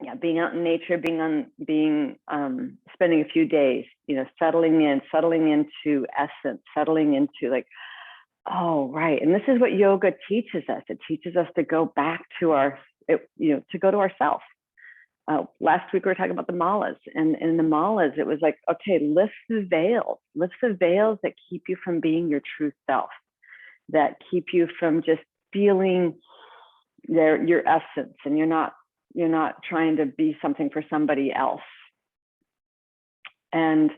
yeah, being out in nature, spending a few days, settling into essence, settling into like, oh, right. And this is what yoga teaches us. It teaches us to go back to to go to ourself. Last week we were talking about the malas, and in the malas, it was like, okay, lift the veils that keep you from being your true self, that keep you from just feeling your essence, and you're not trying to be something for somebody else. And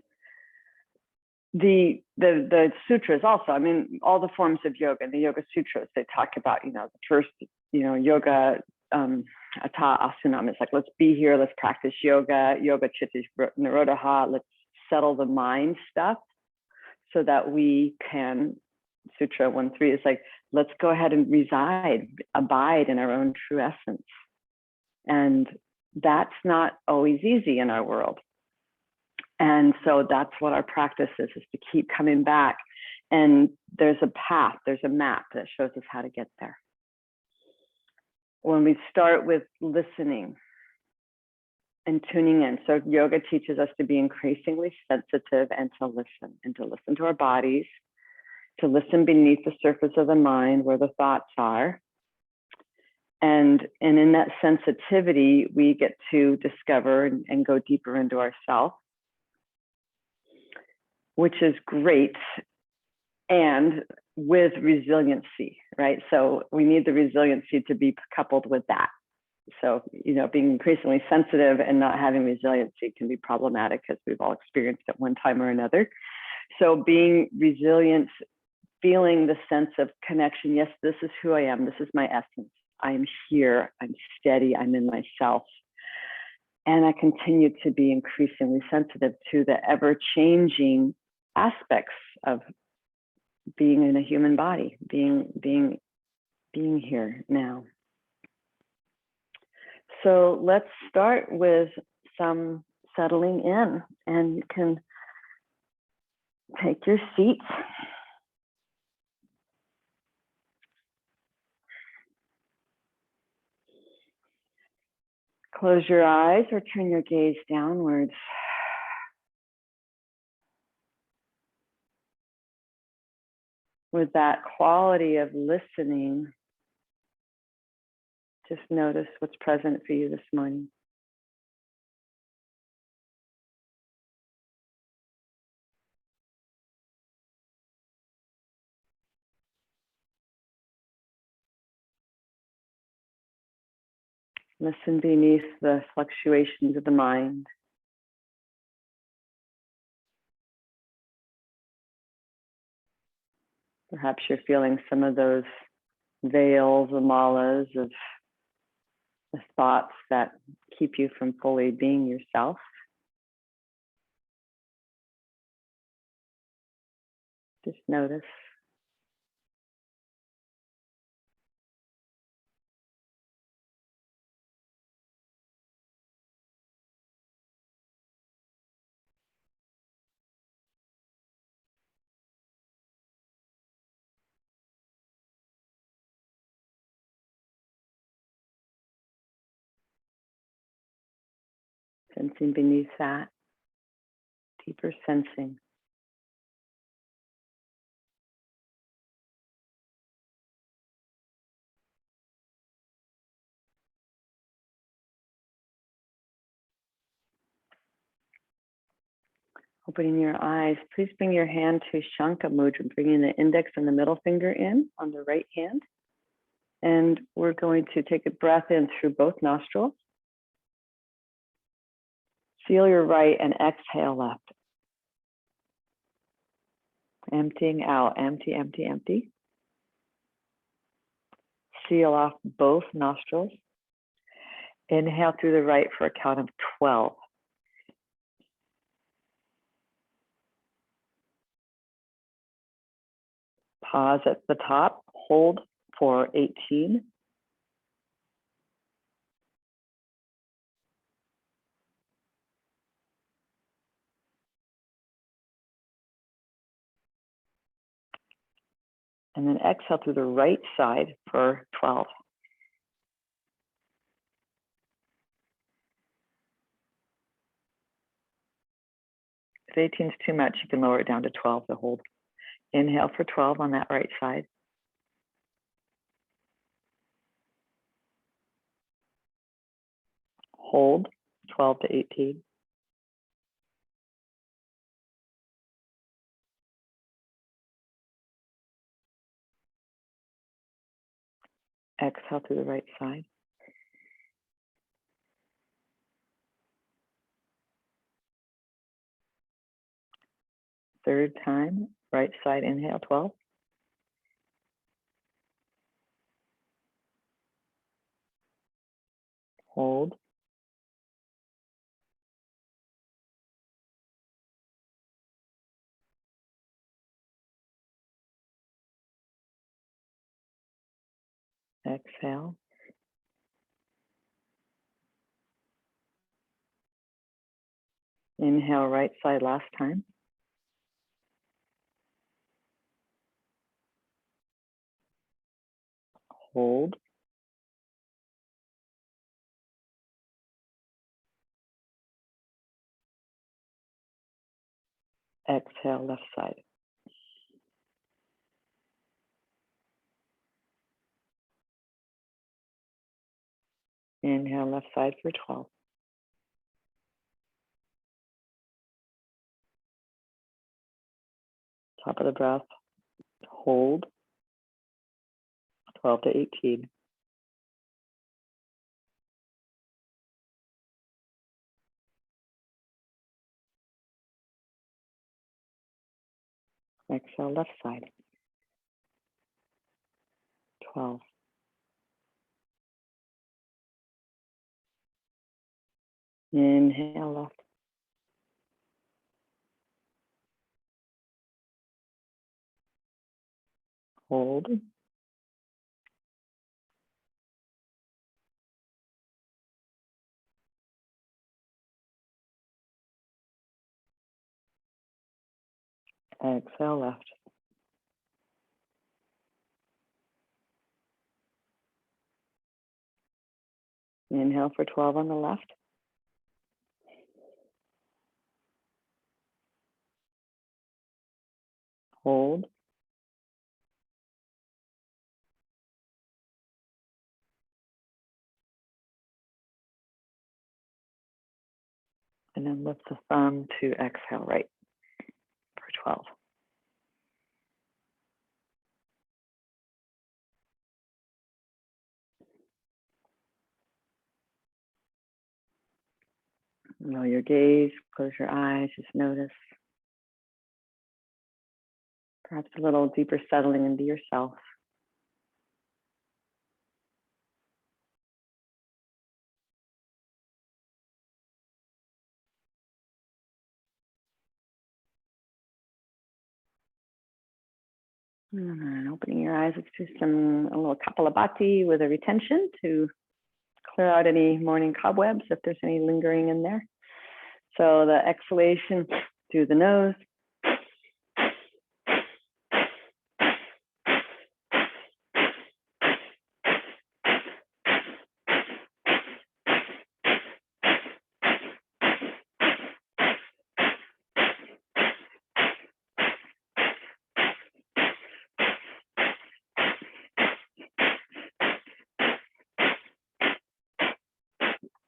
the sutras also, I mean, all the forms of yoga, the Yoga Sutras, they talk about, the first, yoga, Ata Asanam. It's like, let's be here, let's practice yoga chitta nirodha, let's settle the mind stuff so that we can, Sutra 1.3 is like, let's go ahead and abide in our own true essence. And that's not always easy in our world. And so that's what our practice is to keep coming back. And there's a path, there's a map that shows us how to get there. When we start with listening and tuning in. So yoga teaches us to be increasingly sensitive and to listen to our bodies, to listen beneath the surface of the mind where the thoughts are. And in that sensitivity, we get to discover and go deeper into ourselves, which is great, and with resiliency, right? So we need the resiliency to be coupled with that. So, being increasingly sensitive and not having resiliency can be problematic, as we've all experienced at one time or another. So being resilient, feeling the sense of connection. Yes, this is who I am. This is my essence. I'm here. I'm steady. I'm in myself. And I continue to be increasingly sensitive to the ever-changing aspects of being in a human body, being here now. So let's start with some settling in, and you can take your seats. Close your eyes or turn your gaze downwards. With that quality of listening, just notice what's present for you this morning. Listen beneath the fluctuations of the mind. Perhaps you're feeling some of those veils or malas of the thoughts that keep you from fully being yourself. Just notice. Sensing beneath that, deeper sensing. Opening your eyes, please bring your hand to Shankha Mudra, bringing the index and the middle finger in on the right hand. And we're going to take a breath in through both nostrils. Seal your right and exhale left. Emptying out, empty, empty, empty. Seal off both nostrils. Inhale through the right for a count of 12. Pause at the top, hold for 18. And then exhale through the right side for 12. If 18 is too much, you can lower it down to 12 to hold. Inhale for 12 on that right side. Hold 12 to 18. Exhale to the right side. Third time, right side inhale, 12. Hold. Exhale. Inhale, right side last time. Hold. Exhale, left side. Inhale, left side for 12. Top of the breath. Hold. 12 to 18. Exhale, left side. 12. Inhale, left. Hold. Exhale, left. Inhale for 12 on the left. Hold. And then lift the thumb to exhale right for 12. Lower your gaze, close your eyes, just notice. Perhaps a little deeper settling into yourself. And opening your eyes, let's do a little kapalabhati with a retention to clear out any morning cobwebs if there's any lingering in there. So the exhalation through the nose.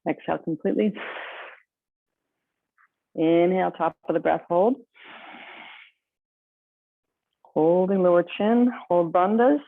Exhale completely. Inhale, top of the breath, hold. Holding lower chin, hold bandhas.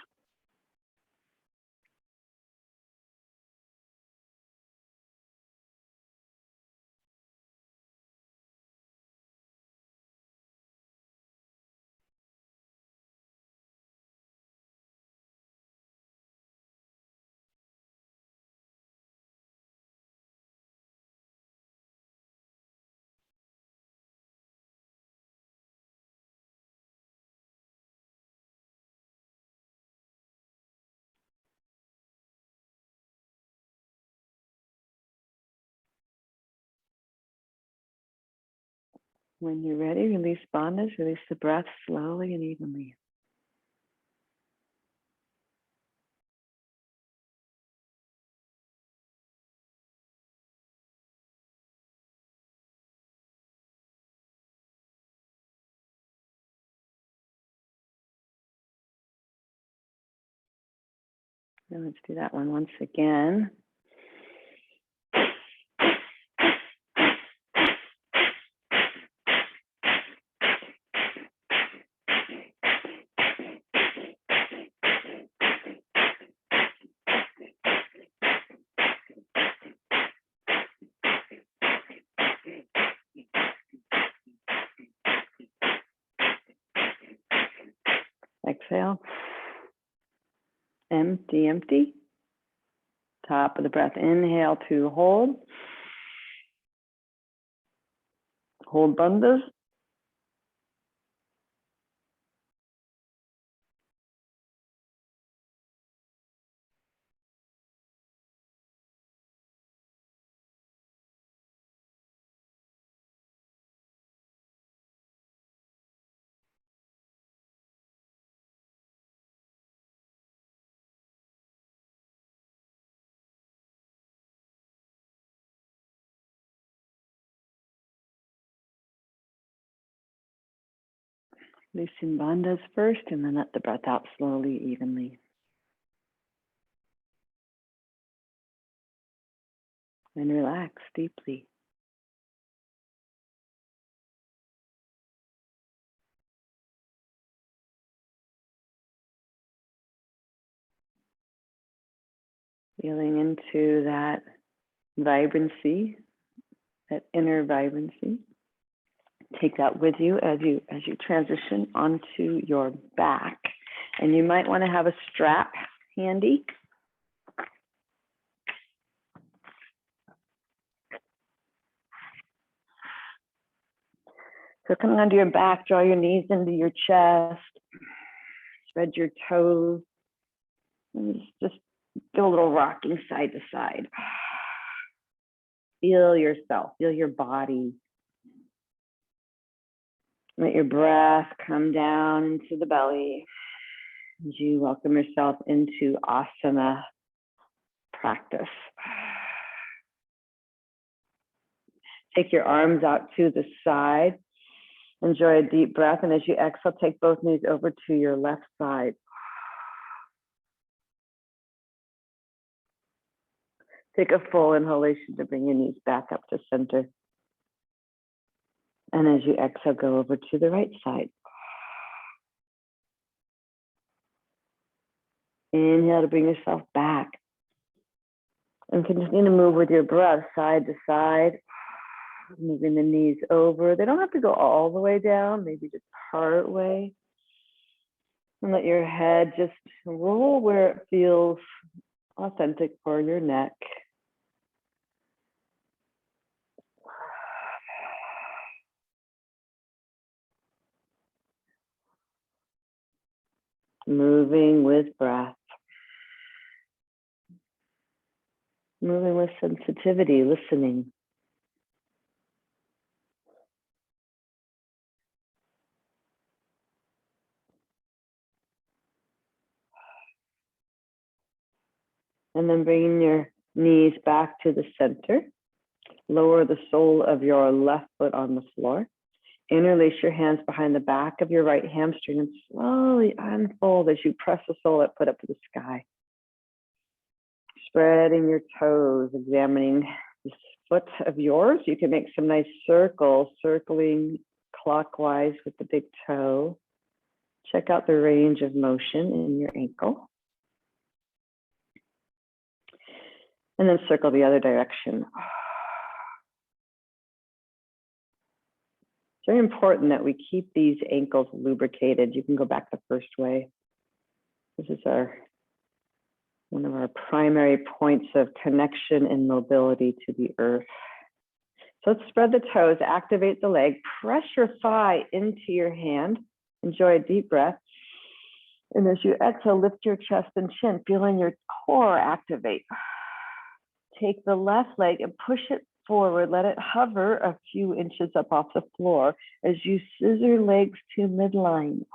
When you're ready, release bandhas, release the breath slowly and evenly. So let's do that one once again. Exhale. Empty, empty. Top of the breath, inhale to hold. Hold bandhas. Loosen bandhas first and then let the breath out slowly, evenly. And relax deeply. Feeling into that vibrancy, that inner vibrancy. Take that with you as you transition onto your back. And you might want to have a strap handy. So coming onto your back, draw your knees into your chest, spread your toes, and just do a little rocking side to side. Feel yourself, feel your body. Let your breath come down into the belly as you welcome yourself into asana practice. Take your arms out to the side. Enjoy a deep breath, and as you exhale, take both knees over to your left side. Take a full inhalation to bring your knees back up to center. And as you exhale, go over to the right side. Inhale to bring yourself back. And continue to move with your breath side to side, moving the knees over. They don't have to go all the way down, maybe just part way. And let your head just roll where it feels authentic for your neck. Moving with breath. Moving with sensitivity, listening. And then bringing your knees back to the center. Lower the sole of your left foot on the floor. Interlace your hands behind the back of your right hamstring and slowly unfold as you press the sole that foot up to the sky. Spreading your toes, examining this foot of yours. You can make some nice circles, circling clockwise with the big toe. Check out the range of motion in your ankle. And then circle the other direction. It's very important that we keep these ankles lubricated. You can go back the first way. This is one of our primary points of connection and mobility to the earth. So let's spread the toes, activate the leg, press your thigh into your hand. Enjoy a deep breath. And as you exhale, lift your chest and chin, feeling your core activate. Take the left leg and push it forward. Let it hover a few inches up off the floor as you scissor legs to midline.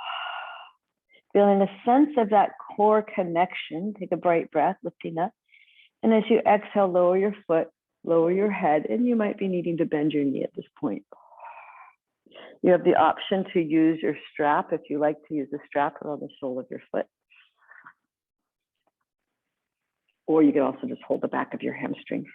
Feeling a sense of that core connection. Take a bright breath, lifting up. And as you exhale, lower your foot, lower your head, and you might be needing to bend your knee at this point. You have the option to use your strap if you like to use the strap around the sole of your foot. or you can also just hold the back of your hamstring.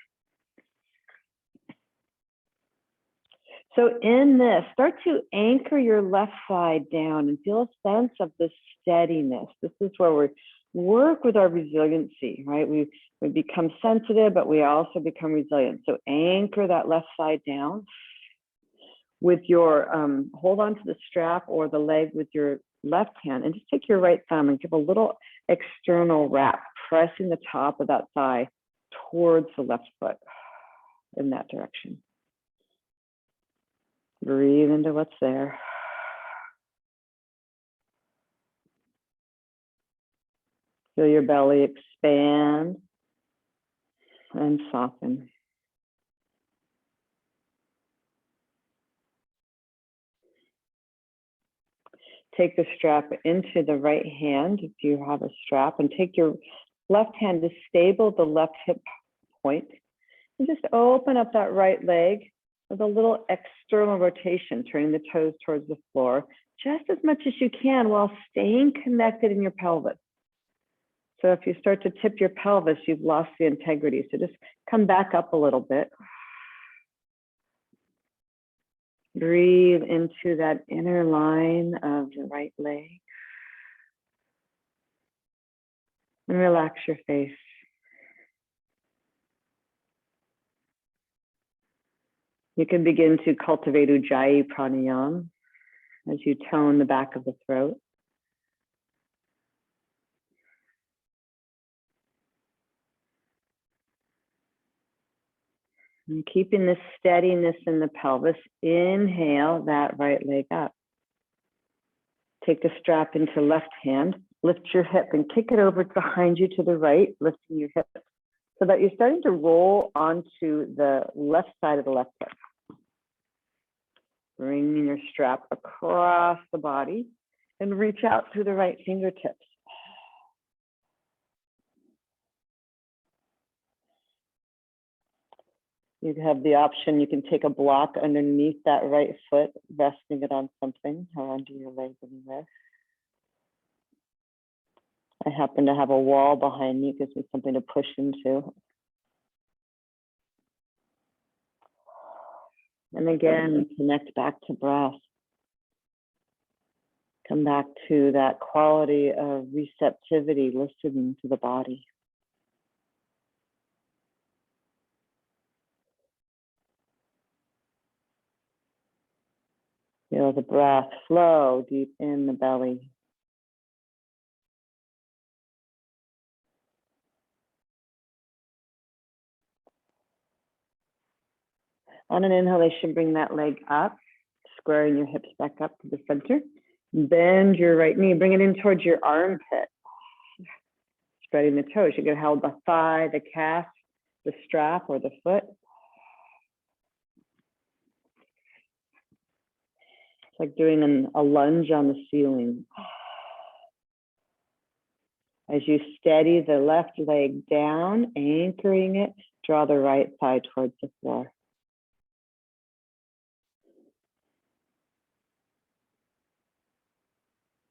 So in this, start to anchor your left side down and feel a sense of the steadiness. This is where we work with our resiliency, right? We become sensitive, but we also become resilient. So anchor that left side down with your, hold on to the strap or the leg with your left hand, and just take your right thumb and give a little external wrap, pressing the top of that thigh towards the left foot in that direction. Breathe into what's there. Feel your belly expand and soften. Take the strap into the right hand if you have a strap, and take your left hand to stable the left hip point, and just open up that right leg with a little external rotation, turning the toes towards the floor just as much as you can while staying connected in your pelvis. So if you start to tip your pelvis, you've lost the integrity. So just come back up a little bit. Breathe into that inner line of the right leg. And relax your face. You can begin to cultivate Ujjayi pranayama as you tone the back of the throat. And keeping this steadiness in the pelvis, inhale that right leg up. Take the strap into left hand, lift your hip and kick it over behind you to the right, lifting your hip so that you're starting to roll onto the left side of the left foot. Bringing your strap across the body and reach out through the right fingertips. You have the option, you can take a block underneath that right foot, resting it on something or under your leg anywhere. I happen to have a wall behind me, gives me something to push into. And again, connect back to breath. Come back to that quality of receptivity, listening to the body. Feel the breath flow deep in the belly. On an inhalation, bring that leg up, squaring your hips back up to the center. Bend your right knee, bring it in towards your armpit. Spreading the toes. You can hold the thigh, the calf, the strap, or the foot. It's like doing a lunge on the ceiling. As you steady the left leg down, anchoring it, draw the right thigh towards the floor.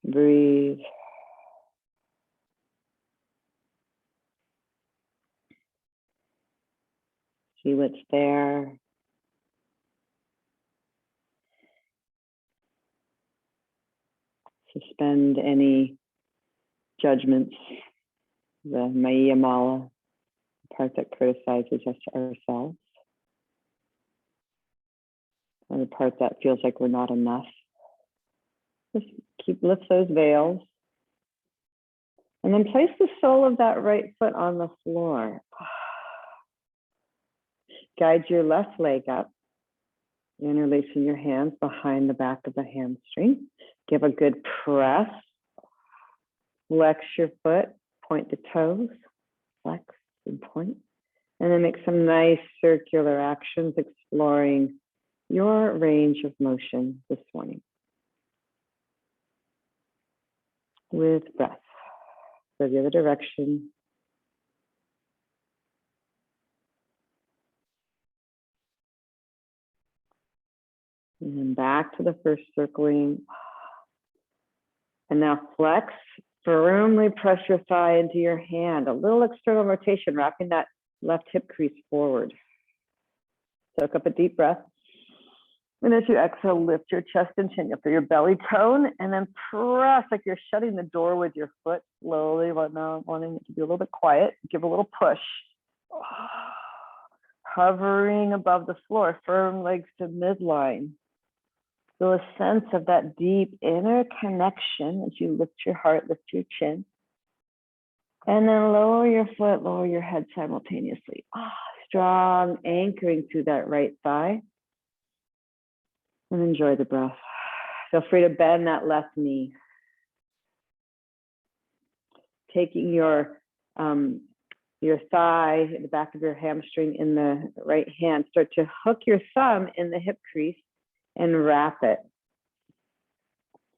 Breathe. See what's there. Suspend any judgments. The Maya Mala, the part that criticizes us ourselves. Or the part that feels like we're not enough. Just lift those veils. And then place the sole of that right foot on the floor. Guide your left leg up. Interlacing your hands behind the back of the hamstring. Give a good press. Flex your foot, point the toes, flex and point. And then make some nice circular actions exploring your range of motion this morning. With breath. So the other direction. And then back to the first circling. And now flex Firmly press your thigh into your hand. A little external rotation, wrapping that left hip crease forward. Soak up a deep breath. And as you exhale, lift your chest and chin up to your belly tone, and then press like you're shutting the door with your foot slowly, but now wanting it to be a little bit quiet. Give a little push. Hovering above the floor, firm legs to midline. Feel a sense of that deep inner connection as you lift your heart, lift your chin. And then lower your foot, lower your head simultaneously. Strong anchoring through that right thigh. And enjoy the breath. Feel free to bend that left knee. Taking your thigh, the back of your hamstring in the right hand, start to hook your thumb in the hip crease and wrap it.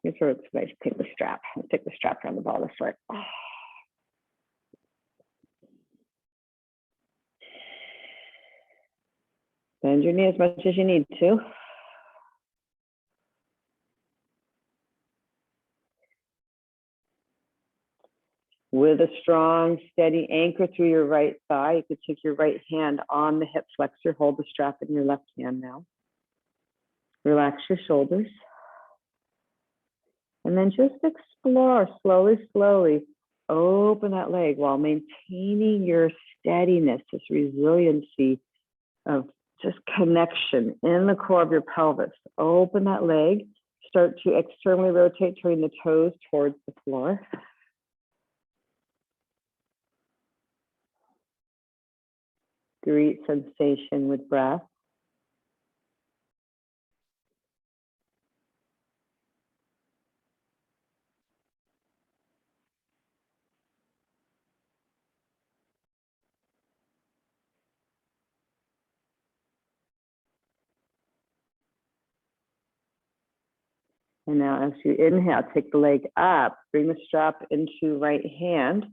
Here's where it's nice. Take the strap. Let's take the strap around the ball of the foot. Bend your knee as much as you need to. With a strong, steady anchor through your right thigh, you could take your right hand on the hip flexor, hold the strap in your left hand now. Relax your shoulders. And then just explore slowly, slowly. Open that leg while maintaining your steadiness, this resiliency of just connection in the core of your pelvis. Open that leg. Start to externally rotate, turning the toes towards the floor. Greet sensation with breath. And now as you inhale, take the leg up, bring the strap into right hand,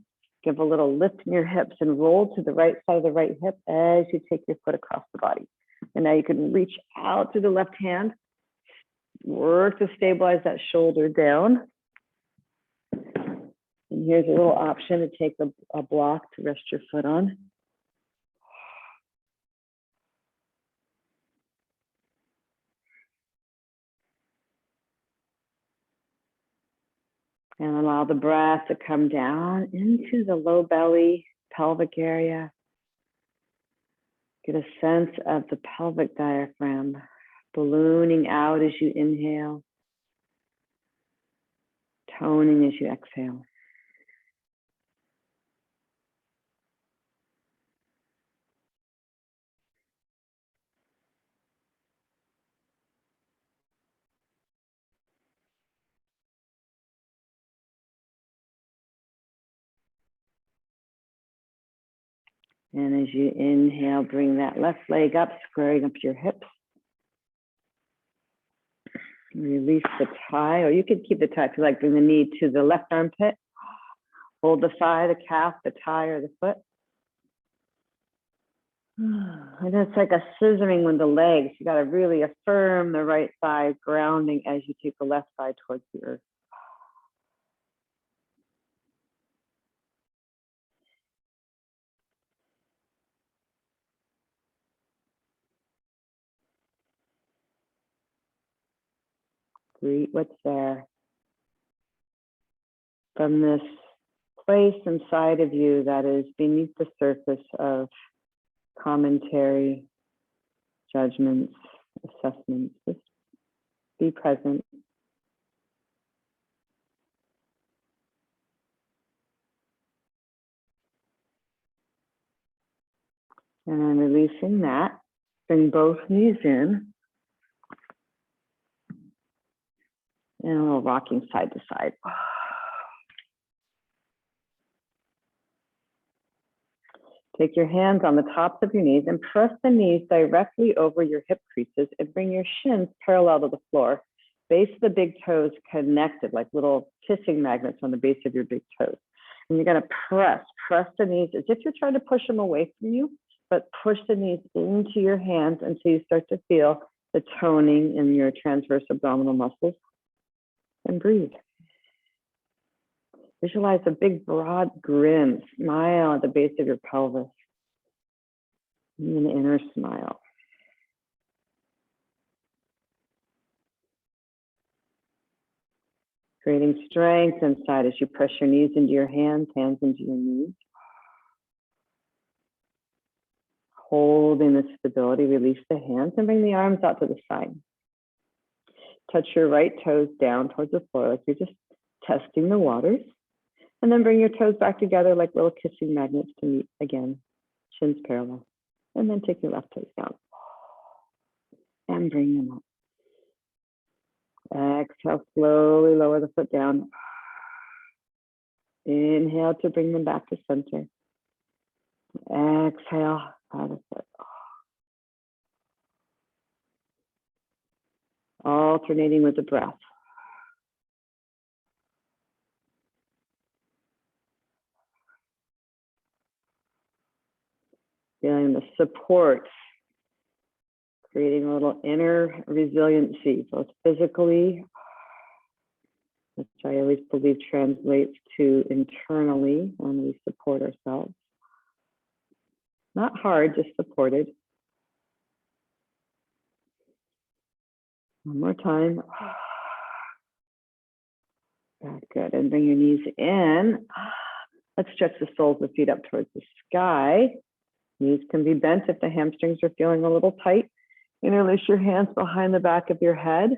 give a little lift in your hips and roll to the right side of the right hip as you take your foot across the body. And now you can reach out to the left hand, work to stabilize that shoulder down. And here's a little option to take a block to rest your foot on. And allow the breath to come down into the low belly, pelvic area. Get a sense of the pelvic diaphragm ballooning out as you inhale, toning as you exhale. And as you inhale, bring that left leg up, squaring up your hips. Release the tie, or you could keep the tie if you like. Bring the knee to the left armpit. Hold the thigh, the calf, the tie, or the foot. And it's like a scissoring with the legs. You got to really affirm the right thigh, grounding as you take the left thigh towards the earth. Greet what's there. From this place inside of you that is beneath the surface of commentary, judgments, assessments, just be present. And then releasing that, bring both knees in. And a little rocking side to side. Take your hands on the tops of your knees and press the knees directly over your hip creases and bring your shins parallel to the floor. Base of the big toes connected like little kissing magnets on the base of your big toes. And you're gonna press the knees as if you're trying to push them away from you, but push the knees into your hands until you start to feel the toning in your transverse abdominal muscles. And breathe. Visualize a big, broad grin, smile at the base of your pelvis. An inner smile. Creating strength inside as you press your knees into your hands into your knees. Holding the stability, release the hands and bring the arms out to the side. Touch your right toes down towards the floor like you're just testing the waters. And then bring your toes back together like little kissing magnets to meet again. Shins parallel. And then take your left toes down. And bring them up. Exhale, slowly lower the foot down. Inhale to bring them back to center. Exhale out of foot. Alternating with the breath. Feeling the support, creating a little inner resiliency, both physically, which I always believe translates to internally when we support ourselves. Not hard, just supported. One more time. That's good. And bring your knees in. Let's stretch the soles of the feet up towards the sky. Knees can be bent if the hamstrings are feeling a little tight. Interlace your hands behind the back of your head.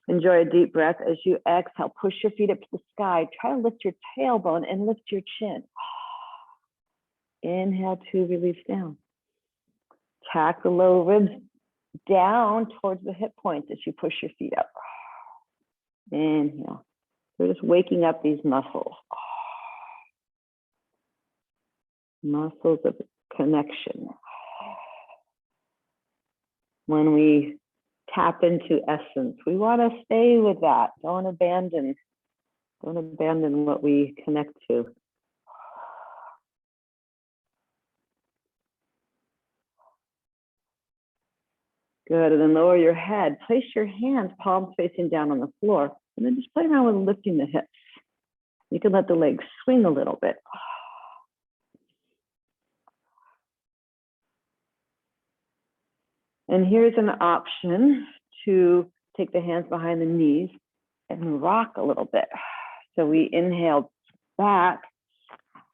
Enjoy a deep breath as you exhale. Push your feet up to the sky. Try to lift your tailbone and lift your chin. Inhale to release down. Tack the low ribs down towards the hip points as you push your feet up. Inhale. We're just waking up these muscles. Muscles of connection. When we tap into essence, we want to stay with that. Don't abandon what we connect to. Good, and then lower your head. Place your hands, palms facing down on the floor, and then just play around with lifting the hips. You can let the legs swing a little bit. And here's an option to take the hands behind the knees and rock a little bit. So we inhale back,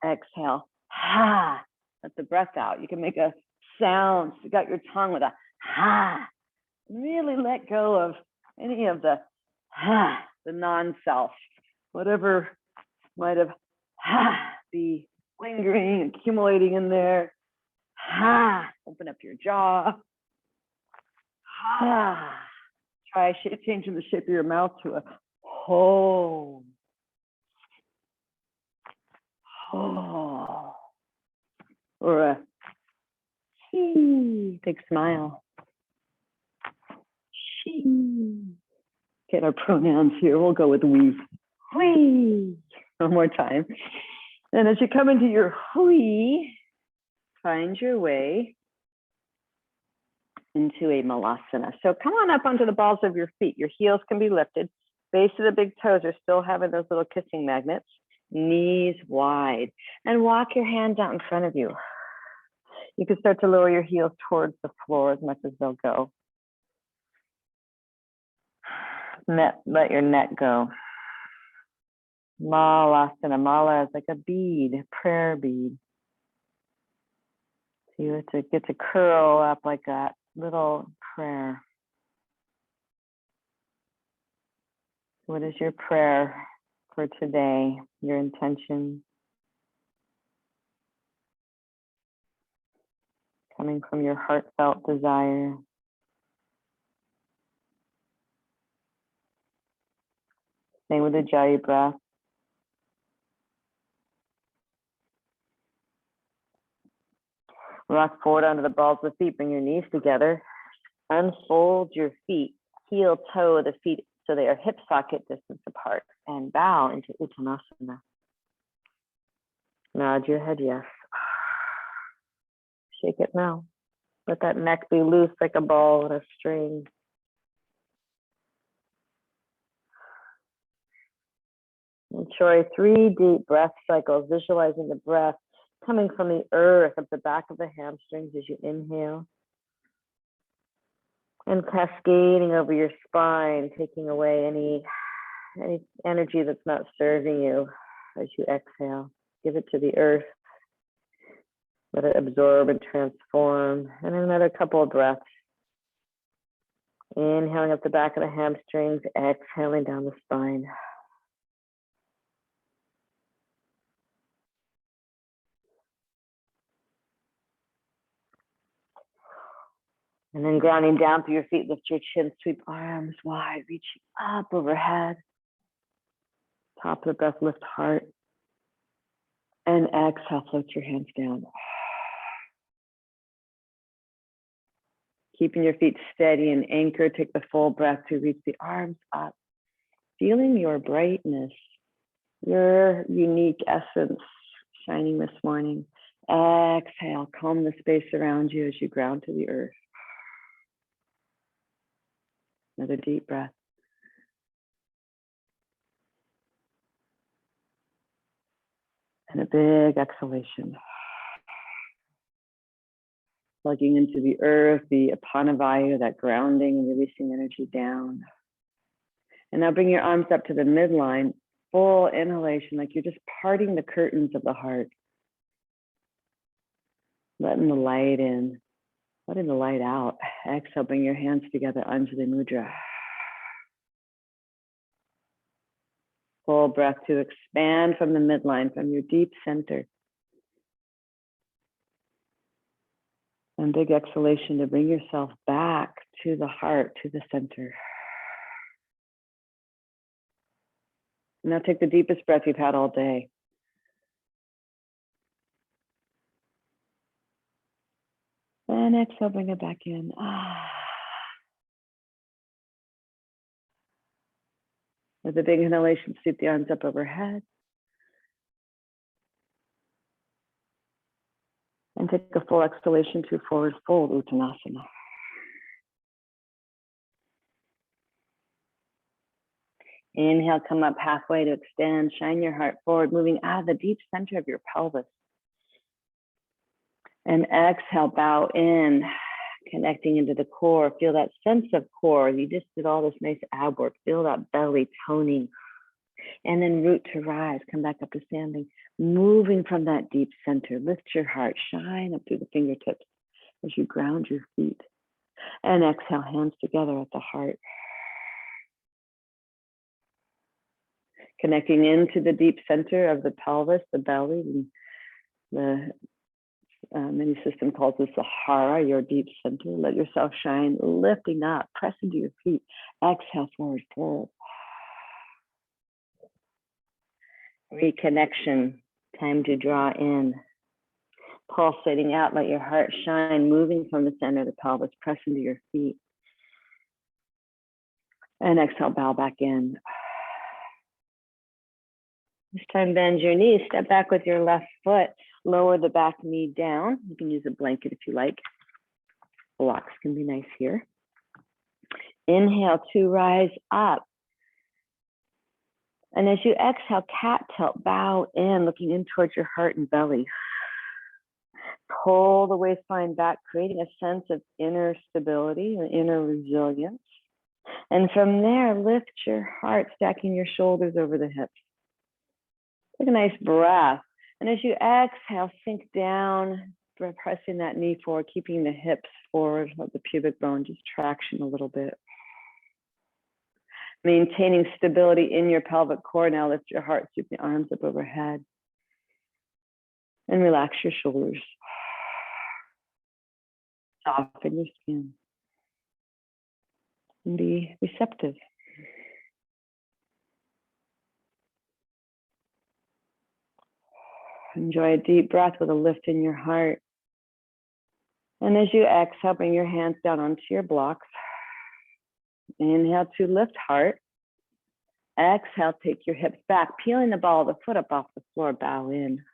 exhale, ha, let the breath out. You can make a sound. You got your tongue with a ha. Really let go of any of the ha, the non-self, whatever might have be lingering, accumulating in there. Ha, open up your jaw. Ha. Try changing the shape of your mouth to a ho. Ho. Or a he. Big smile. She. Get our pronouns here. We'll go with we. We. One more time. And as you come into your we, find your way into a malasana. So come on up onto the balls of your feet. Your heels can be lifted. Base of the big toes are still having those little kissing magnets. Knees wide. And walk your hands out in front of you. You can start to lower your heels towards the floor as much as they'll go. Let your neck go. Malasana. Mala is like a bead, a prayer bead. So you get to curl up like that little prayer. What is your prayer for today? Your intention? Coming from your heartfelt desire. Stay with the Ujjayi breath. Rock forward onto the balls of the feet. Bring your knees together. Unfold your feet. Heel toe the feet so they are hip socket distance apart. And bow into Uttanasana. Nod your head yes. Shake it now. Let that neck be loose like a ball on a string. Enjoy 3 deep breath cycles, visualizing the breath coming from the earth up the back of the hamstrings as you inhale, and cascading over your spine, taking away any energy that's not serving you as you exhale. Give it to the earth. Let it absorb and transform. And another couple of breaths. Inhaling up the back of the hamstrings, exhaling down the spine. And then grounding down through your feet, lift your chin, sweep arms wide, reaching up overhead. Top of the breath, lift heart. And exhale, float your hands down. Keeping your feet steady and anchored, take the full breath to reach the arms up. Feeling your brightness, your unique essence shining this morning. Exhale, calm the space around you as you ground to the earth. Another deep breath. And a big exhalation. Plugging into the earth, the apanavaya, that grounding and releasing energy down. And now bring your arms up to the midline, full inhalation, like you're just parting the curtains of the heart. Letting the light in, letting the light out. Exhale, bring your hands together, Anjali Mudra. Full breath to expand from the midline, from your deep center. And big exhalation to bring yourself back to the heart, to the center. Now take the deepest breath you've had all day. And exhale, bring it back in. With a big inhalation, sweep the arms up overhead. And take a full exhalation to forward fold, Uttanasana. Inhale, come up halfway to extend, shine your heart forward, moving out of the deep center of your pelvis. And exhale, bow in, connecting into the core. Feel that sense of core. You just did all this nice ab work. Feel that belly toning. And then root to rise, come back up to standing. Moving from that deep center, lift your heart, shine up through the fingertips as you ground your feet. And exhale, hands together at the heart. Connecting into the deep center of the pelvis, the belly, and the many system calls this the hara, your deep center. Let yourself shine, lifting up, press into your feet. Exhale, forward fold. Reconnection, time to draw in. Pulsating out, let your heart shine, moving from the center of the pelvis, press into your feet. And exhale, bow back in. This time, bend your knees, step back with your left foot, lower the back knee down. You can use a blanket if you like. Blocks can be nice here. Inhale to rise up. And as you exhale, cat tilt, bow in, looking in towards your heart and belly. Pull the waistline back, creating a sense of inner stability and inner resilience. And from there, lift your heart, stacking your shoulders over the hips. Take a nice breath. And as you exhale, sink down, pressing that knee forward, keeping the hips forward, let the pubic bone just traction a little bit. Maintaining stability in your pelvic core. Now lift your heart, sweep the arms up overhead. And relax your shoulders. Soften your skin. And be receptive. Enjoy a deep breath with a lift in your heart. And as you exhale, bring your hands down onto your blocks. Inhale to lift heart. Exhale, take your hips back, peeling the ball of the foot up off the floor, bow in.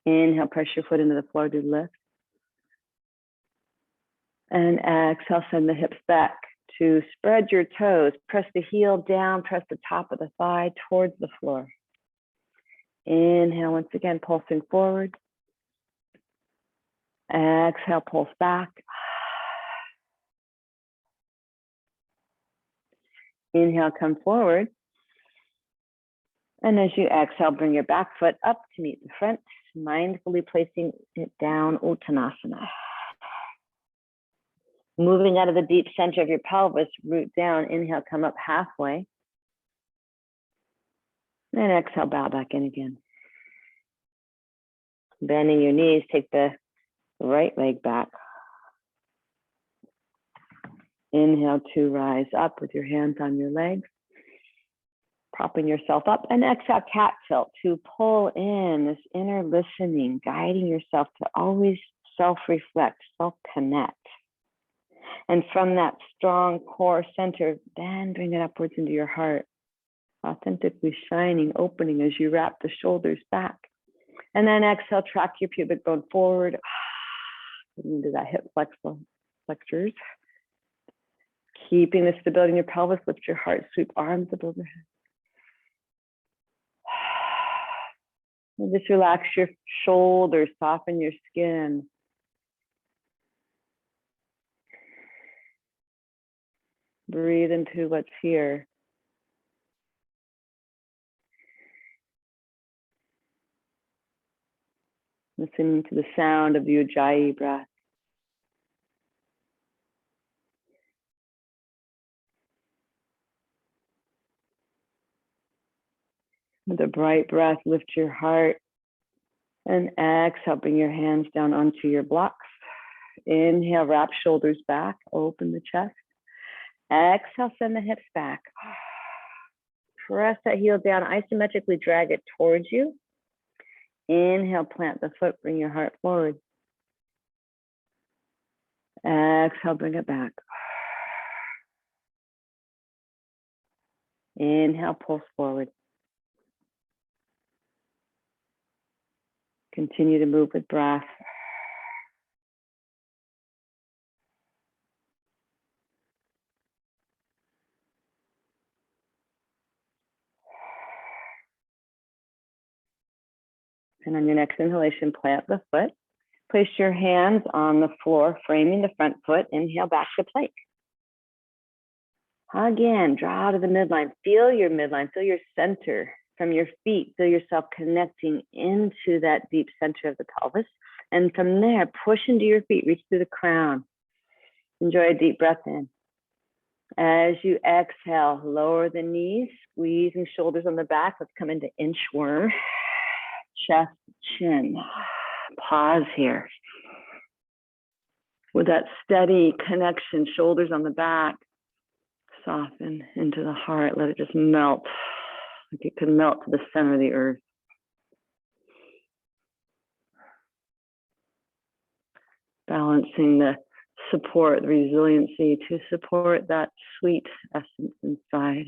Inhale, press your foot into the floor to lift. And exhale, send the hips back to spread your toes, press the heel down, press the top of the thigh towards the floor. Inhale, once again, pulsing forward. Exhale, pulse back. Inhale, come forward. And as you exhale, bring your back foot up to meet the front, mindfully placing it down, Uttanasana. Moving out of the deep center of your pelvis, root down. Inhale, come up halfway. And exhale, bow back in again. Bending your knees, take the right leg back. Inhale to rise up with your hands on your legs. Propping yourself up, and exhale, cat tilt, to pull in this inner listening, guiding yourself to always self-reflect, self-connect. And from that strong core center, then bring it upwards into your heart, authentically shining, opening as you wrap the shoulders back. And then exhale, track your pubic bone forward, into that hip flexors. Keeping the stability in your pelvis, lift your heart, sweep arms up overhead. And just relax your shoulders, soften your skin. Breathe into what's here. Listening to the sound of the Ujjayi breath. With a bright breath, lift your heart. And exhale, bring your hands down onto your blocks. Inhale, wrap shoulders back, open the chest. Exhale, send the hips back. Press that heel down, isometrically drag it towards you. Inhale, plant the foot, bring your heart forward. Exhale, bring it back. Inhale, pulse forward. Continue to move with breath. And on your next inhalation, plant the foot. Place your hands on the floor, framing the front foot. Inhale, back to plank. Again, draw to the midline. Feel your midline, feel your center from your feet. Feel yourself connecting into that deep center of the pelvis. And from there, push into your feet, reach through the crown. Enjoy a deep breath in. As you exhale, lower the knees, squeezing shoulders on the back. Let's come into inchworm. Chest, chin. Pause here. With that steady connection, shoulders on the back, soften into the heart. Let it just melt, like it could melt to the center of the earth. Balancing the support, the resiliency to support that sweet essence inside.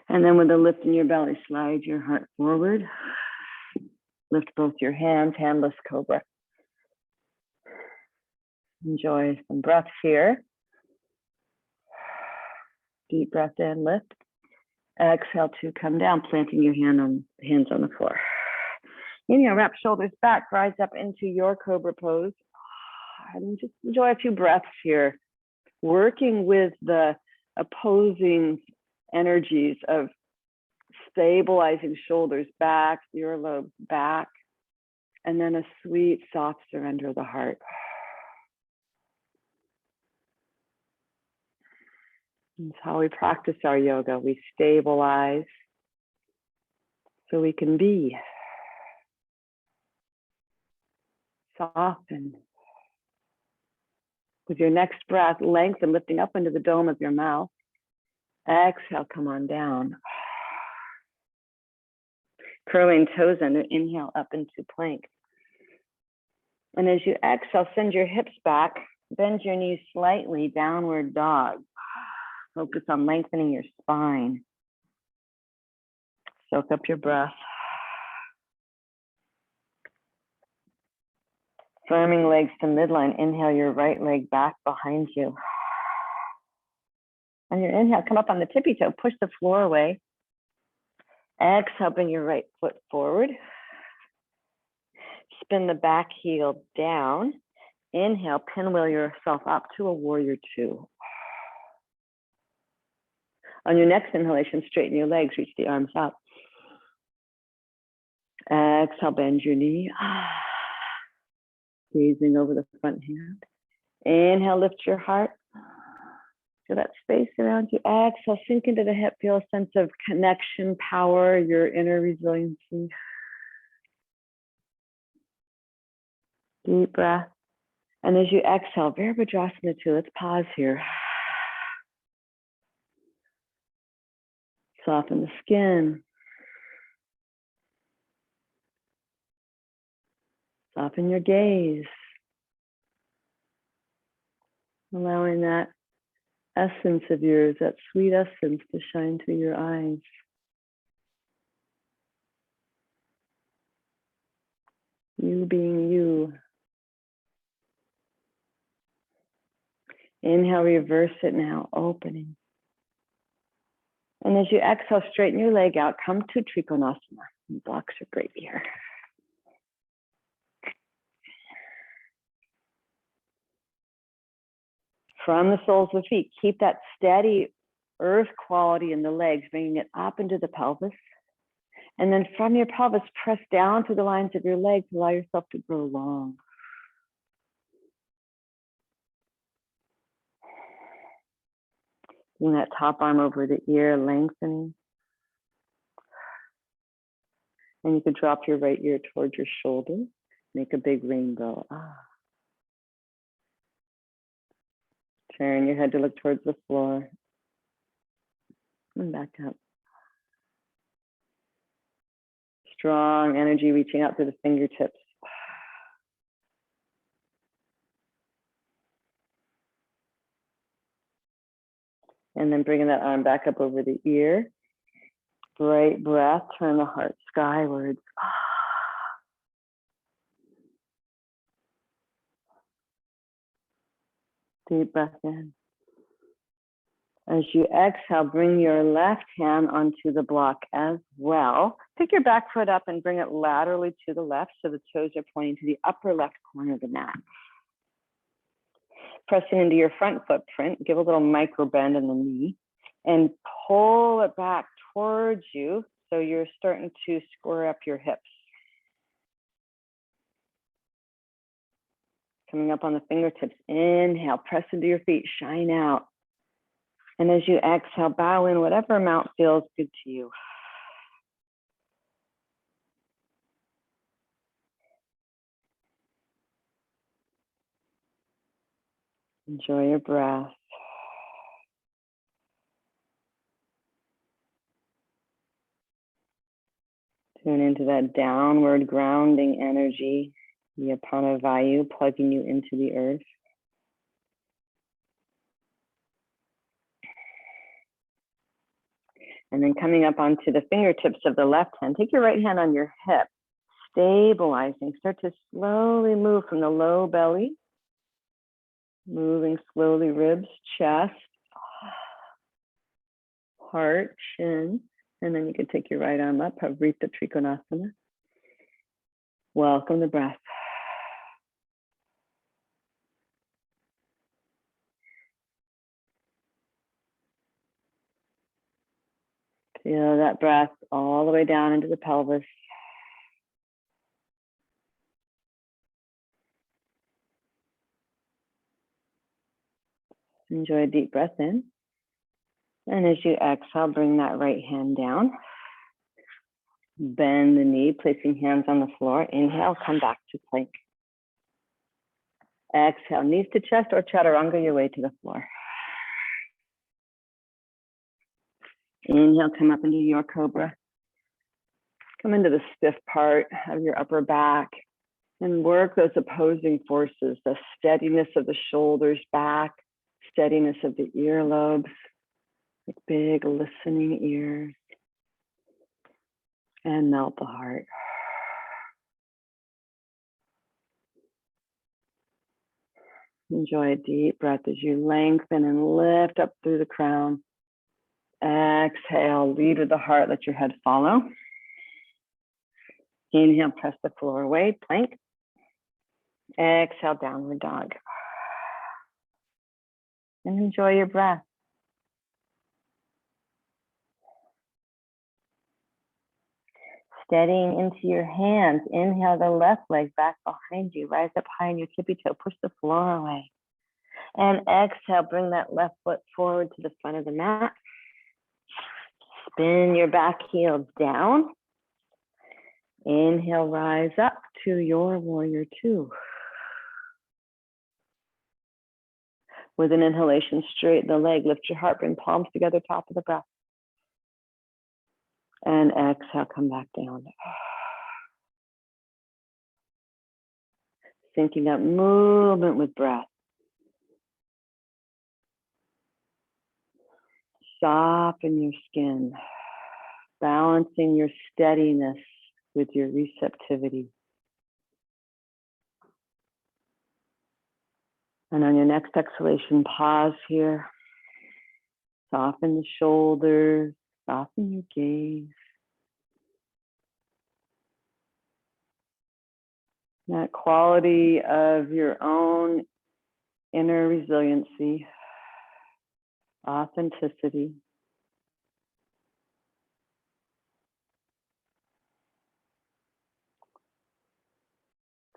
And then with a lift in your belly, slide your heart forward. Lift both your hands, handless cobra. Enjoy some breaths here. Deep breath in, lift. Exhale to come down, planting your hands on the floor. Inhale, wrap shoulders back, rise up into your cobra pose. And just enjoy a few breaths here. Working with the opposing energies of stabilizing shoulders back, earlobes back, and then a sweet, soft surrender of the heart. That's how we practice our yoga. We stabilize so we can be. Soften. With your next breath, lengthen, lifting up into the dome of your mouth. Exhale, come on down. Curling toes under, inhale up into plank. And as you exhale, send your hips back, bend your knees slightly, downward dog. Focus on lengthening your spine. Soak up your breath. Firming legs to midline. Inhale your right leg back behind you. On your inhale, come up on the tippy toe, push the floor away. Exhale, bring your right foot forward. Spin the back heel down. Inhale, pinwheel yourself up to a warrior two. On your next inhalation, straighten your legs, reach the arms up. Exhale, bend your knee. Gazing over the front hand. Inhale, lift your heart. Feel that space around you. Exhale, sink into the hip. Feel a sense of connection, power, your inner resiliency. Deep breath. And as you exhale, Virabhadrasana 2, let's pause here. Soften the skin. Soften your gaze. Allowing that essence of yours, that sweet essence, to shine through your eyes. You being you. Inhale, reverse it now, opening. And as you exhale, straighten your leg out, come to Trikonasana. Blocks are great here. From the soles of the feet, keep that steady earth quality in the legs, bringing it up into the pelvis. And then from your pelvis, press down through the lines of your legs, allow yourself to grow long. Bring that top arm over the ear, lengthening. And you could drop your right ear towards your shoulder. Make a big rainbow. Turn your head to look towards the floor. And back up. Strong energy reaching out through the fingertips. And then bringing that arm back up over the ear. Bright breath, turn the heart skywards. Deep breath in. As you exhale, bring your left hand onto the block as well. Pick your back foot up and bring it laterally to the left so the toes are pointing to the upper left corner of the mat. Pressing into your front footprint, give a little micro bend in the knee and pull it back towards you so you're starting to square up your hips. Coming up on the fingertips, inhale, press into your feet, shine out. And as you exhale, bow in whatever amount feels good to you. Enjoy your breath. Tune into that downward grounding energy, the Apana Vayu, plugging you into the earth. And then coming up onto the fingertips of the left hand, take your right hand on your hip, stabilizing. Start to slowly move from the low belly, moving slowly, ribs, chest, heart, chin. And then you can take your right arm up, Pavrita Trikonasana. Welcome the breath. Feel that breath all the way down into the pelvis. Enjoy a deep breath in. And as you exhale, bring that right hand down. Bend the knee, placing hands on the floor. Inhale, come back to plank. Exhale, knees to chest or chaturanga your way to the floor. Inhale, come up into your cobra. Come into the stiff part of your upper back and work those opposing forces, the steadiness of the shoulders back, steadiness of the earlobes, like big listening ears, and melt the heart. Enjoy a deep breath as you lengthen and lift up through the crown. Exhale, lead with the heart, let your head follow. Inhale, press the floor away, plank. Exhale, downward dog. And enjoy your breath. Steadying into your hands. Inhale the left leg back behind you. Rise up high on your tippy toe. Push the floor away. And exhale, bring that left foot forward to the front of the mat. Spin your back heel down. Inhale, rise up to your warrior two. With an inhalation, straighten the leg, lift your heart, bring palms together, top of the breath. And exhale, come back down. Syncing up movement with breath. Soften your skin, balancing your steadiness with your receptivity. And on your next exhalation, pause here. Soften the shoulders, soften your gaze. That quality of your own inner resiliency, authenticity.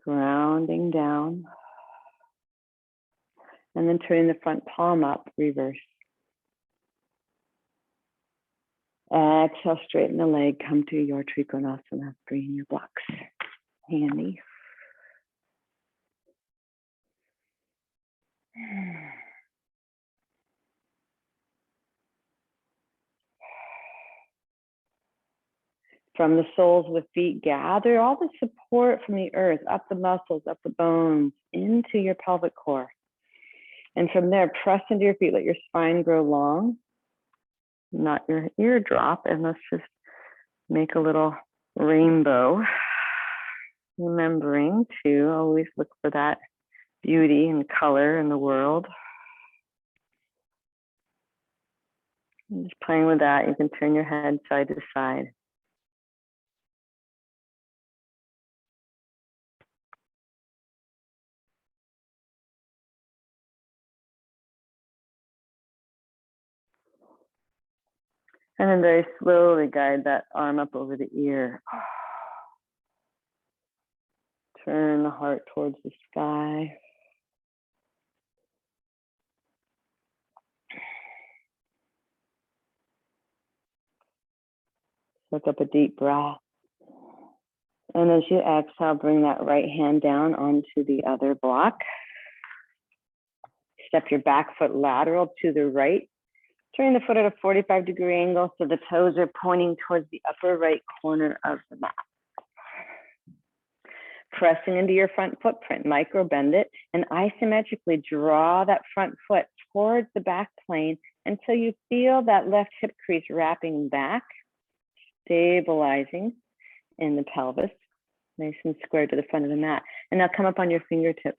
Grounding down. And then turning the front palm up, reverse. Exhale, straighten the leg, come to your Trikonasana, bring your blocks handy. From the soles of the feet, gather all the support from the earth, up the muscles, up the bones, into your pelvic core. And from there, press into your feet, let your spine grow long, not your ear drop. And let's just make a little rainbow, remembering to always look for that beauty and color in the world. And just playing with that, you can turn your head side to side. And then very slowly guide that arm up over the ear. Turn the heart towards the sky. Look up a deep breath. And as you exhale, bring that right hand down onto the other block. Step your back foot lateral to the right. Turn the foot at a 45-degree angle so the toes are pointing towards the upper right corner of the mat. Pressing into your front footprint, micro bend it, and isometrically draw that front foot towards the back plane until you feel that left hip crease wrapping back, stabilizing in the pelvis, nice and square to the front of the mat. And now come up on your fingertips.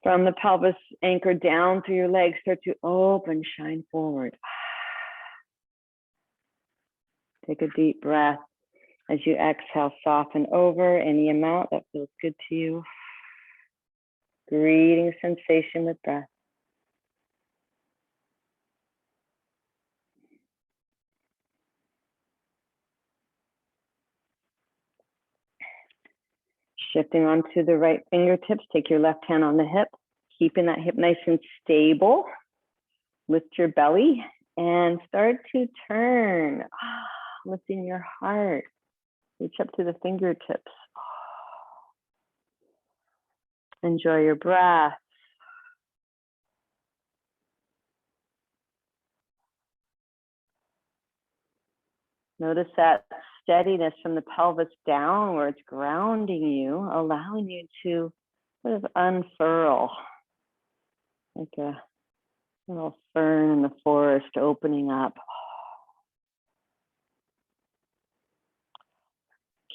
From the pelvis, anchor down through your legs, start to open, shine forward. Take a deep breath. As you exhale, soften over any amount that feels good to you. Greeting sensation with breath. Shifting onto the right fingertips, take your left hand on the hip, keeping that hip nice and stable. Lift your belly and start to turn, lifting your heart. Reach up to the fingertips. Enjoy your breath. Notice that steadiness from the pelvis downwards, grounding you, allowing you to sort of unfurl, like a little fern in the forest opening up.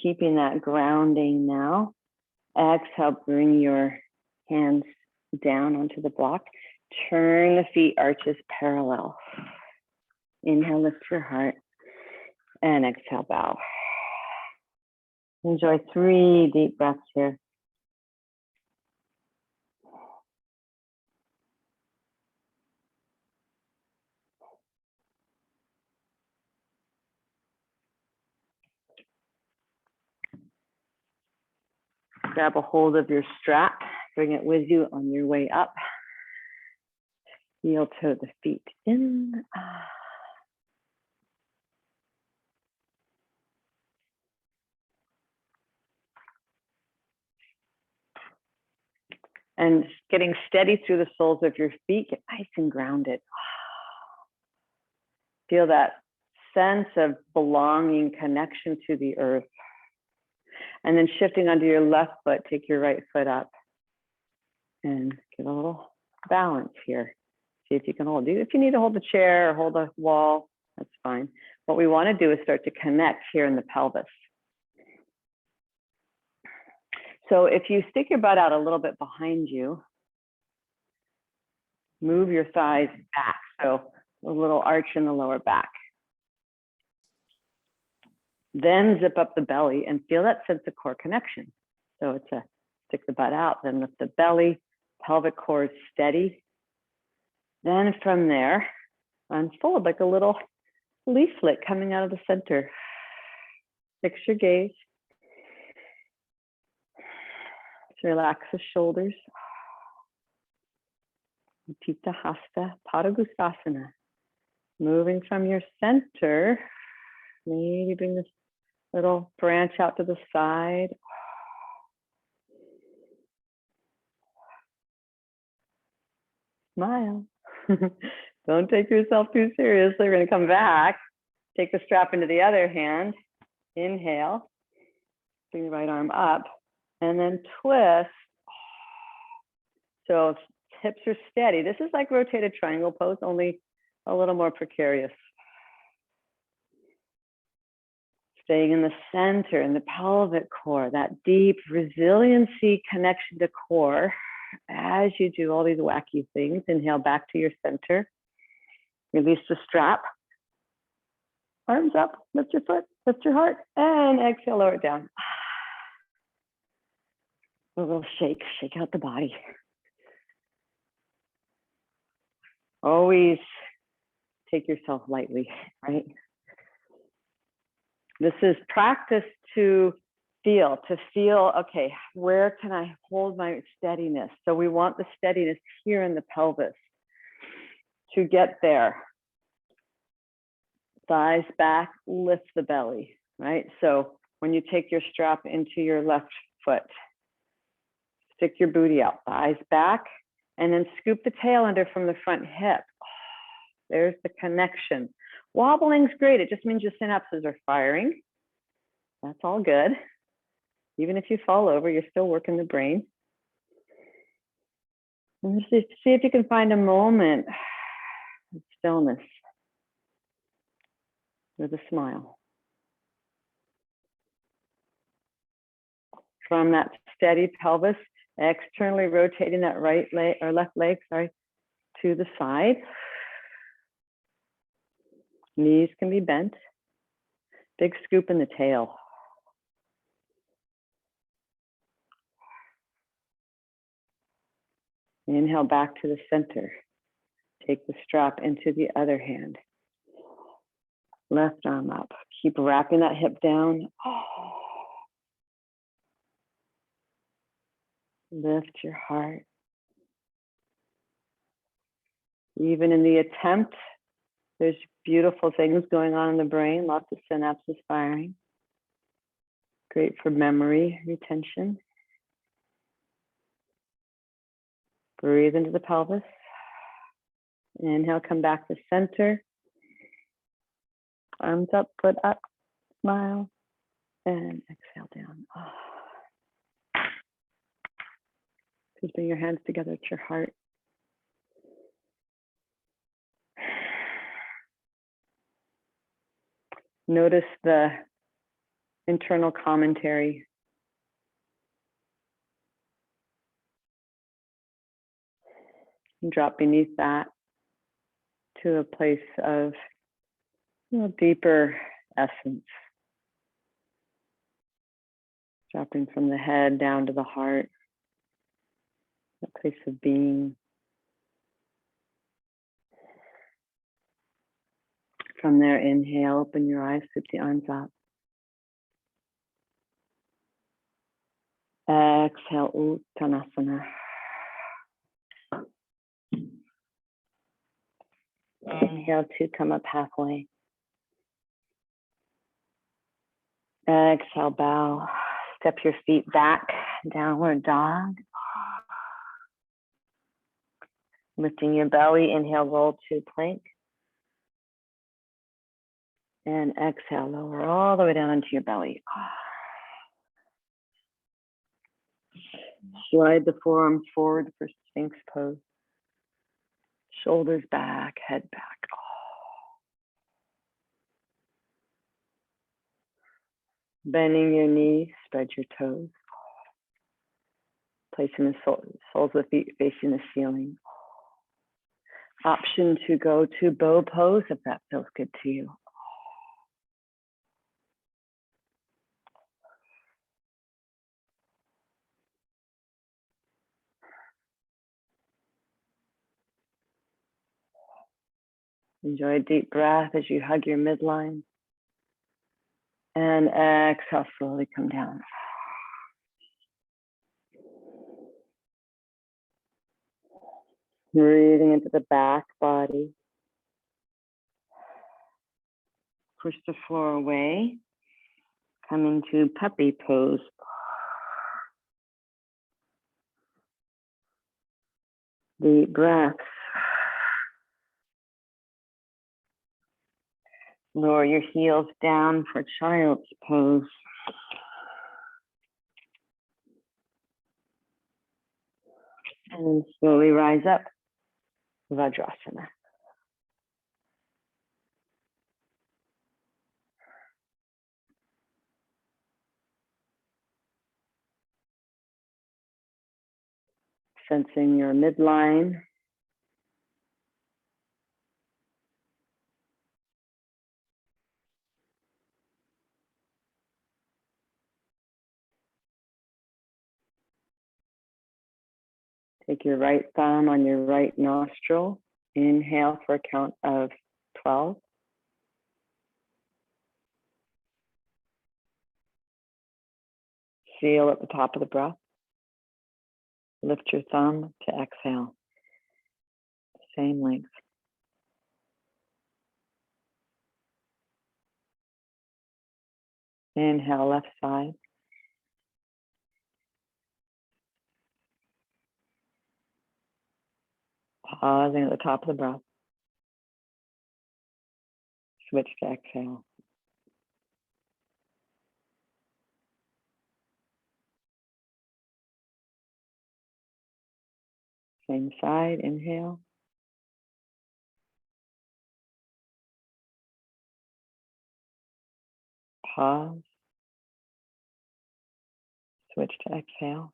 Keeping that grounding now. Exhale, bring your hands down onto the block. Turn the feet arches parallel. Inhale, lift your heart, and exhale, bow. Enjoy 3 deep breaths here. Grab a hold of your strap, bring it with you on your way up. Heel toe the feet in. And getting steady through the soles of your feet, get nice and grounded. Feel that sense of belonging, connection to the earth. And then shifting onto your left foot, take your right foot up and get a little balance here. See if you can hold it. If you need to hold the chair or hold the wall, that's fine. What we want to do is start to connect here in the pelvis. So if you stick your butt out a little bit behind you, move your thighs back. So a little arch in the lower back. Then zip up the belly and feel that sense of core connection. So it's a stick the butt out, then lift the belly, pelvic core is steady. Then from there, unfold like a little leaflet coming out of the center. Fix your gaze. Relax the shoulders. Utthita Hasta, Padangusthasana. Moving from your center, maybe bring this little branch out to the side. Smile. Don't take yourself too seriously. We're going to come back. Take the strap into the other hand. Inhale. Bring the right arm up. And then twist. So hips are steady. This is like rotated triangle pose, only a little more precarious. Staying in the center, in the pelvic core, that deep resiliency connection to core. As you do all these wacky things, inhale back to your center. Release the strap. Arms up, lift your foot, lift your heart, and exhale, lower it down. A little shake, shake out the body. Always take yourself lightly, right? This is practice to feel, okay, where can I hold my steadiness? So we want the steadiness here in the pelvis. To get there, thighs back, lift the belly, right? So when you take your strap into your left foot, stick your booty out, thighs back, and then scoop the tail under from the front hip. There's the connection. Wobbling's great. It just means your synapses are firing. That's all good. Even if you fall over, you're still working the brain. And just see if you can find a moment of stillness with a smile. From that steady pelvis, externally rotating that right leg or left leg, to the side. Knees can be bent. Big scoop in the tail. Inhale back to the center. Take the strap into the other hand. Left arm up. Keep wrapping that hip down. Lift your heart. Even in the attempt, there's beautiful things going on in the brain, lots of synapses firing. Great for memory retention. Breathe into the pelvis. Inhale, come back to center. Arms up, foot up, smile, and exhale down. Just bring your hands together at your heart. Notice the internal commentary. And drop beneath that to a place of deeper essence. Dropping from the head down to the heart, a place of being. From there, inhale, open your eyes, sweep the arms up. Exhale, Uttanasana. Inhale to come up halfway. Exhale, bow. Step your feet back, downward dog. Lifting your belly, inhale, roll to plank. And exhale, lower all the way down into your belly. Slide the forearms forward for Sphinx pose. Shoulders back, head back. Bending your knees, spread your toes. Placing the soles of the feet facing the ceiling. Option to go to bow pose if that feels good to you. Enjoy a deep breath as you hug your midline. And exhale, slowly come down. Breathing into the back body. Push the floor away. Coming to puppy pose. Deep breaths. Lower your heels down for child's pose. And slowly rise up, Vajrasana. Sensing your midline. Take your right thumb on your right nostril. Inhale for a count of 12. Seal at the top of the breath. Lift your thumb to exhale. Same length. Inhale, left side. Pausing at the top of the breath. Switch to exhale. Same side, inhale. Pause. Switch to exhale.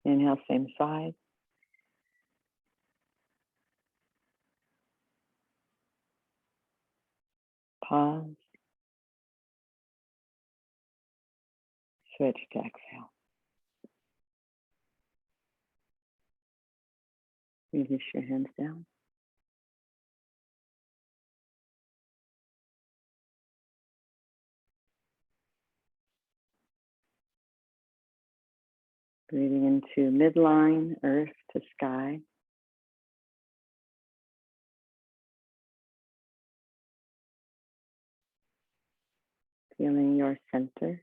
Inhale, same side. Pause. Switch to exhale. Release your hands down. Breathing into midline, earth to sky. Feeling your center.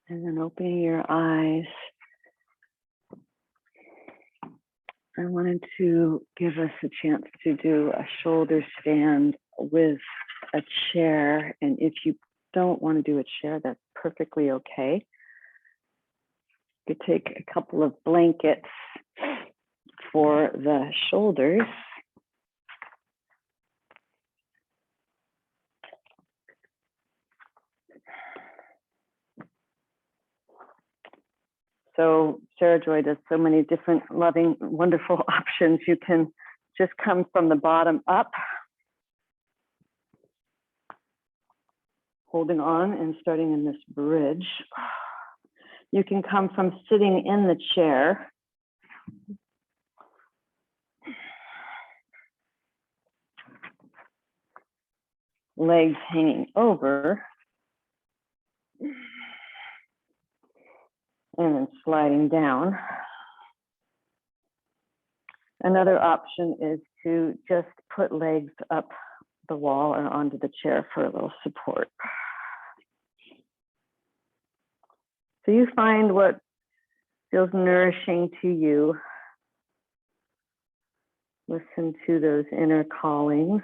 And then opening your eyes. I wanted to give us a chance to do a shoulder stand with a chair. And if you don't want to do a chair, that's perfectly okay. You could take a couple of blankets for the shoulders. So Sarah Joy does so many different loving, wonderful options. You can just come from the bottom up, holding on and starting in this bridge. You can come from sitting in the chair. Legs hanging over. And then sliding down. Another option is to just put legs up the wall or onto the chair for a little support. So you find what feels nourishing to you. Listen to those inner callings.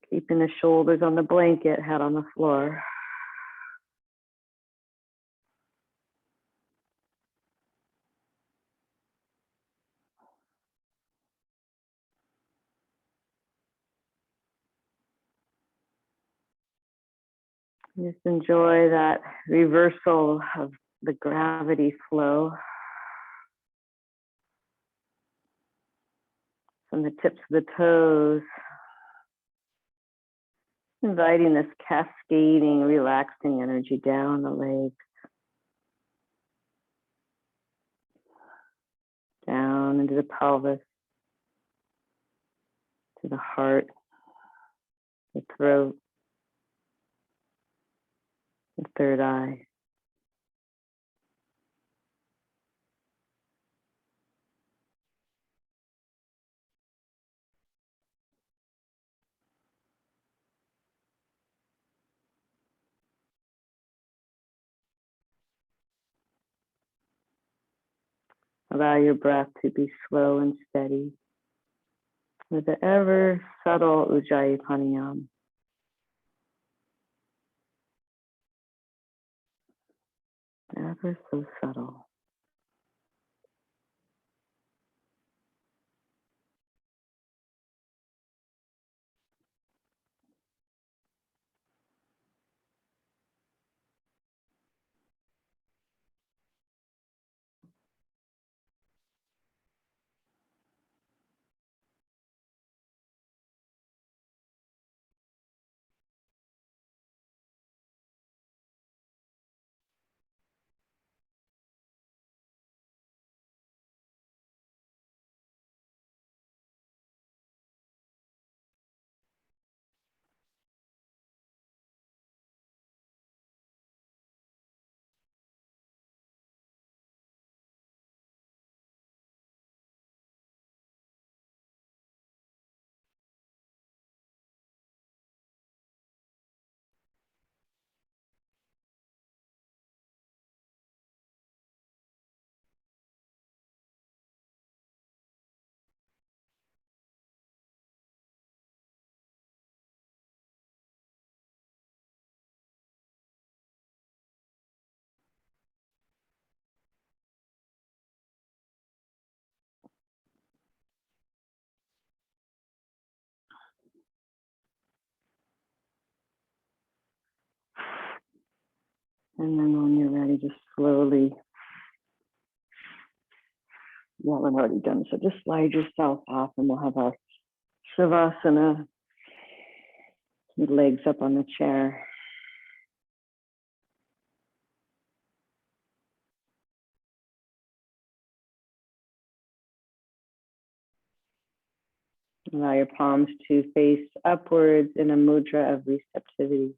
Keeping the shoulders on the blanket, head on the floor. Just enjoy that reversal of the gravity flow from the tips of the toes, inviting this cascading, relaxing energy down the legs, down into the pelvis, to the heart, the throat, the third eye. Allow your breath to be slow and steady with the ever subtle Ujjayi pranayama. Ever so subtle. And then when you're ready, just slowly, well, I'm already done, so just slide yourself off and we'll have our Shavasana, with legs up on the chair. Allow your palms to face upwards in a mudra of receptivity.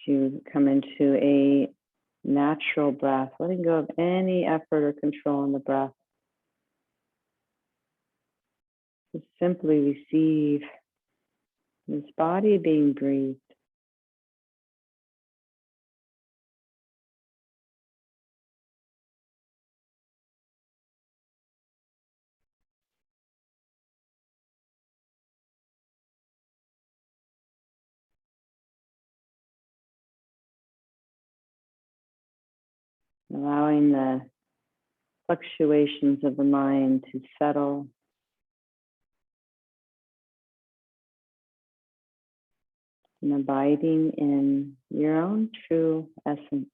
To come into a natural breath, letting go of any effort or control in the breath. Just simply receive this body being breathed. Allowing the fluctuations of the mind to settle. And abiding in your own true essence.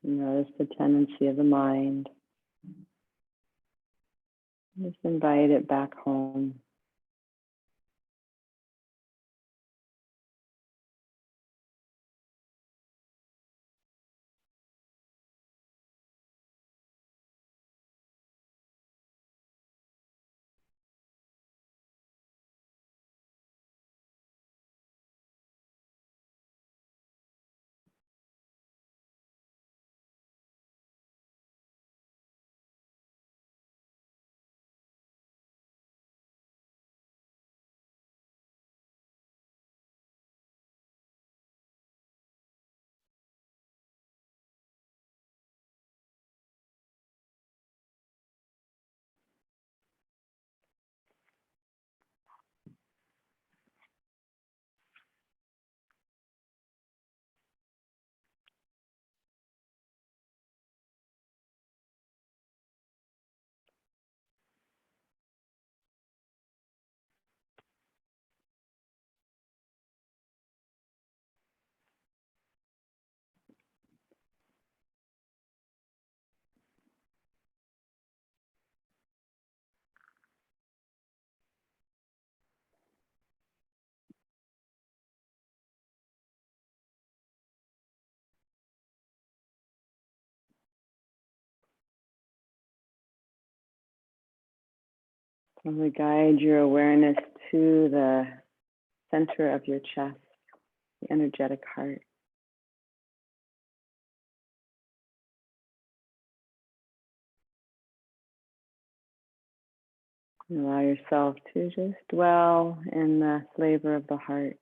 Notice the tendency of the mind. Just invite it back home. Probably guide your awareness to the center of your chest, the energetic heart. And allow yourself to just dwell in the flavor of the heart.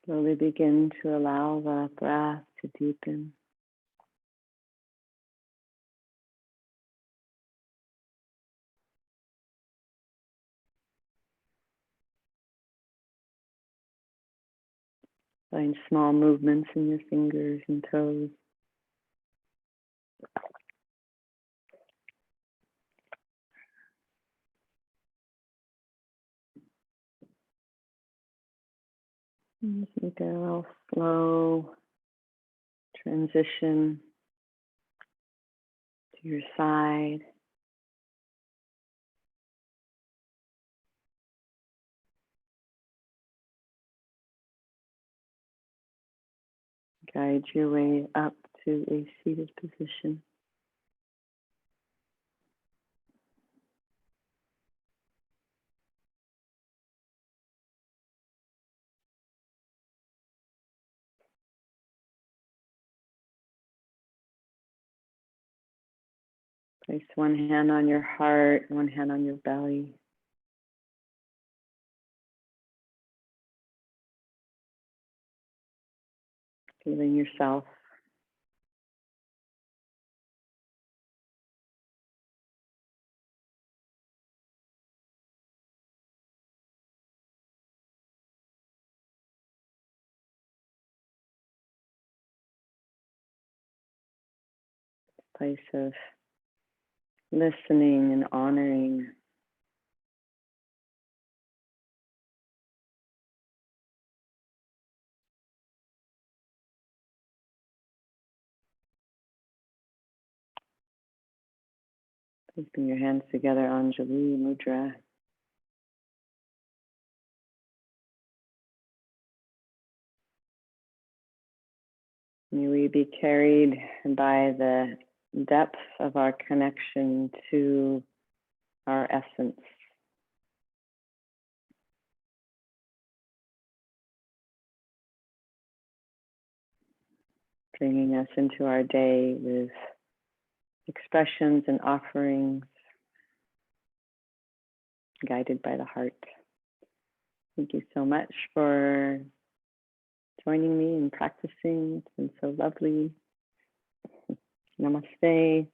Slowly begin to allow the breath to deepen. Find small movements in your fingers and toes. And just make a little slow transition to your side. Guide your way up to a seated position. Place one hand on your heart, one hand on your belly. Feeling yourself. Place of listening and honoring. Placing your hands together, Anjali Mudra. May we be carried by the depth of our connection to our essence. Bringing us into our day with expressions and offerings guided by the heart. Thank you so much for joining me and practicing. It's been so lovely. Namaste.